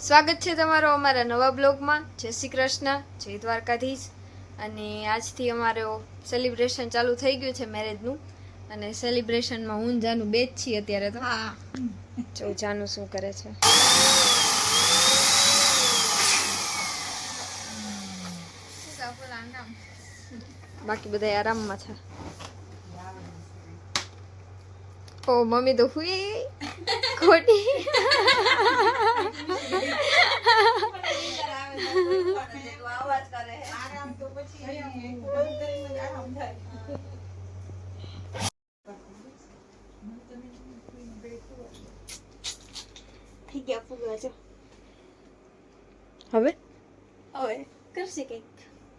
સ્વાગત છે તમારો અમારા નવા બ્લોગમાં. જય શ્રી કૃષ્ણ, જય દ્વારકાધીશ. અને આજથી અમારો સેલિબ્રેશન ચાલુ થઈ ગયું છે મેરેજનું. અને સેલિબ્રેશનમાં હું જાનું બે જ છીએ અત્યારે તો. જો જાનું શું કરે છે. બાકી બધા આરામમાં છે. ઓ મમ્મી તો હુઈ ખોટી. હવે કરશે કઈક.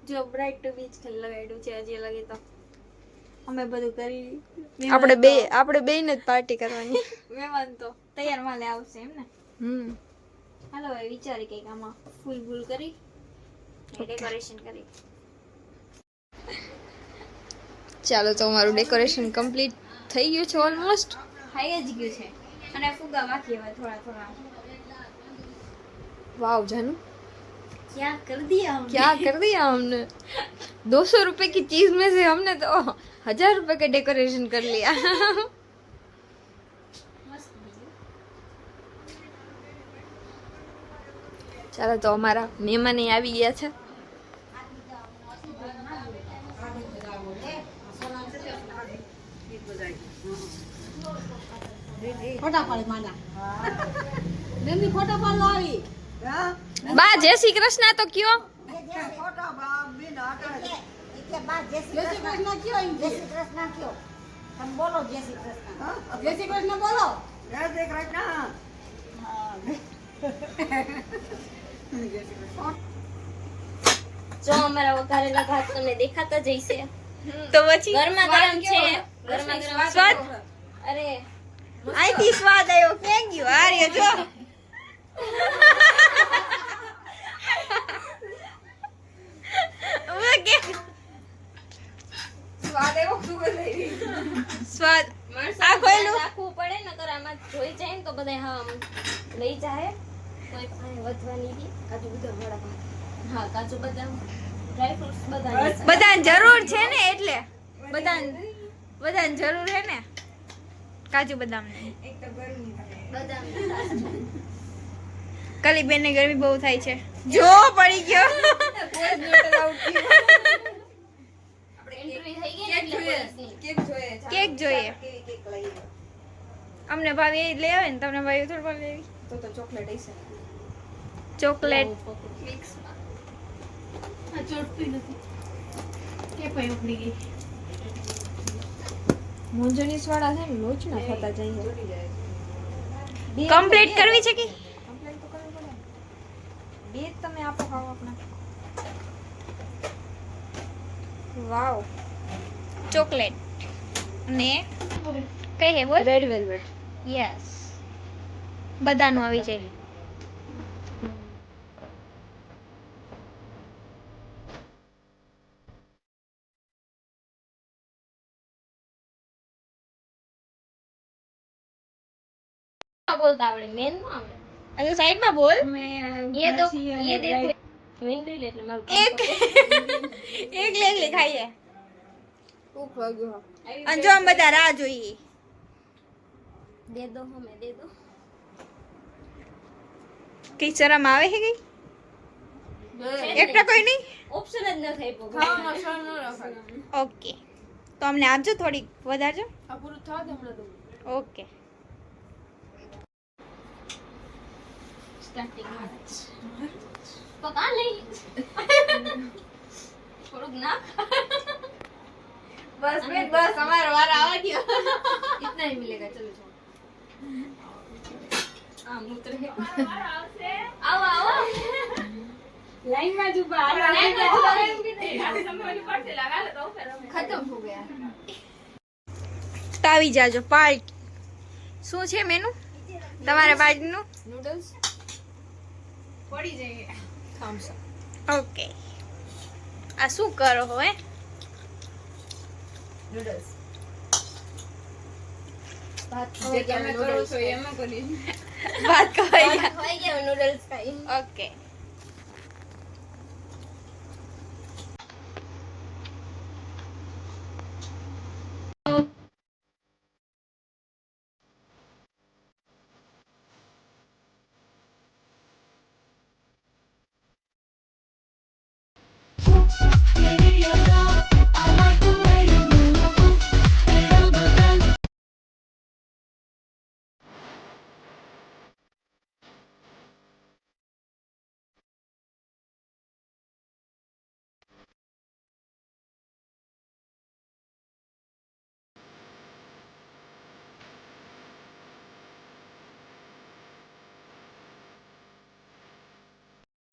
જો બ્રાઇટ ટુ બીચ ખેલ લગાડ્યું છે હજી લગી તો અમે બધું કરી. આપણે બેને જ પાર્ટી કરવાની. મહેમાન તો તૈયાર માલે આવશે એમ ને. હાલો હવે વિચારી કઈક આમાં ફૂલ ફૂલ કરી ડેકોરેશન કરી. ચાલો તો અમારું ડેકોરેશન કમ્પ્લીટ થઈ ગયું છે ઓલમોસ્ટ. થઈ જ ગયું છે અને ફુગા બાકી હવે થોડા થોડા. वाव जानू क्या कर दिया हमने 200 रुपए की चीज में से हमने तो 1000 रुपए का डेकोरेशन कर लिया. ચાલો તો અમારા મહેમાન આવી ગયા છે. બા જય શ્રી કૃષ્ણ તો કયો. જો અમારા વઘારેલા ભાત તમને દેખાતા જ હશે તો પછી ગરમા ગરમ છે. ગરમા ગરમ સ્વાદ. અરે આઈથી સ્વાદ આવ્યો ક્યાં ગયો આર્ય જો. સ્વાદ આ ખોયલું રાખવું પડે નકર આમાં જોઈ જાય ને તો બધા હા લઈ જાય. કોઈ પાણી વધવાની બી કાજુ બદામ વાળા ભાત. હા કાજુ બદામ ડ્રાય ફ્રૂટ્સ બધા બધાને જરૂર છે ને એટલે બધાને જરૂર છે ને કાજુ બદામ ને. બદામ કલી બેન ને ગરમી બહુ થાય છે. જો પડી ગયો. કેક જોઈએ. અમને ભાવે એ લઈ આવે ને તમને ભાવે થોડું ભાવે લેવી તો ચોકલેટ હશે. ચોકલેટ મિક્સ આ ચોટતી નથી કે પઈ ઉખડી ગઈ. મોંજણીસ વાળા છે ને લોચ ના થતા જાય. કમ્પ્લીટ કરવી છે કે કમ્પ્લીટ તો કરવી પડે. બે તમે આપો ખાવ આપના. વાવ ચોકલેટ ને કઈ હે બોલ. Red velvet. યસ બધાનું આવી જાય. બોલતા આવડે મેન નો આવડે. અરે સાઈડ માં બોલ. ये देखो विंडो ले ले मैं એક લે ખાઈએ. ભૂખ લાગ્યો. અને જો આમ બધા રાહ જોઈએ. दे दो हमें दे दो. કઈ શરમ આવે છે કઈ એકટા કોઈ નહીં. ઓપ્શન જ ન થઈ પો. ખાવામાં શરમ ન રખાય. ઓકે તો અમને આપજો થોડીક વધારજો. આ પૂરું થવા દે હમણાં તો. ઓકે स्टार्टिंग में पका नहीं થોડુંક ના बस बेन बस हमारा वारा आ गया. इतना ही मिलेगा चलो जाओ. આ મૂત્ર હે આવો આવો લાઈન માં જ ઉભા લાઈન માં ઉભા સમયની પડશે લગા લે તો ફેર खत्म हो गया. તાવી જાજો પાર્ટી. શું છે મેનુ તમારા પાર્ટીનું? નૂડલ્સ પડી જાય. થમ્સ અપ. ઓકે આ શું કરો હો હે? નૂડલ્સ ભાત જે તમે કરો છો એમાં કરી. ભાત ખાઈ ખવાઈ ગયા નૂડલ્સ ખાઈ. ઓકે.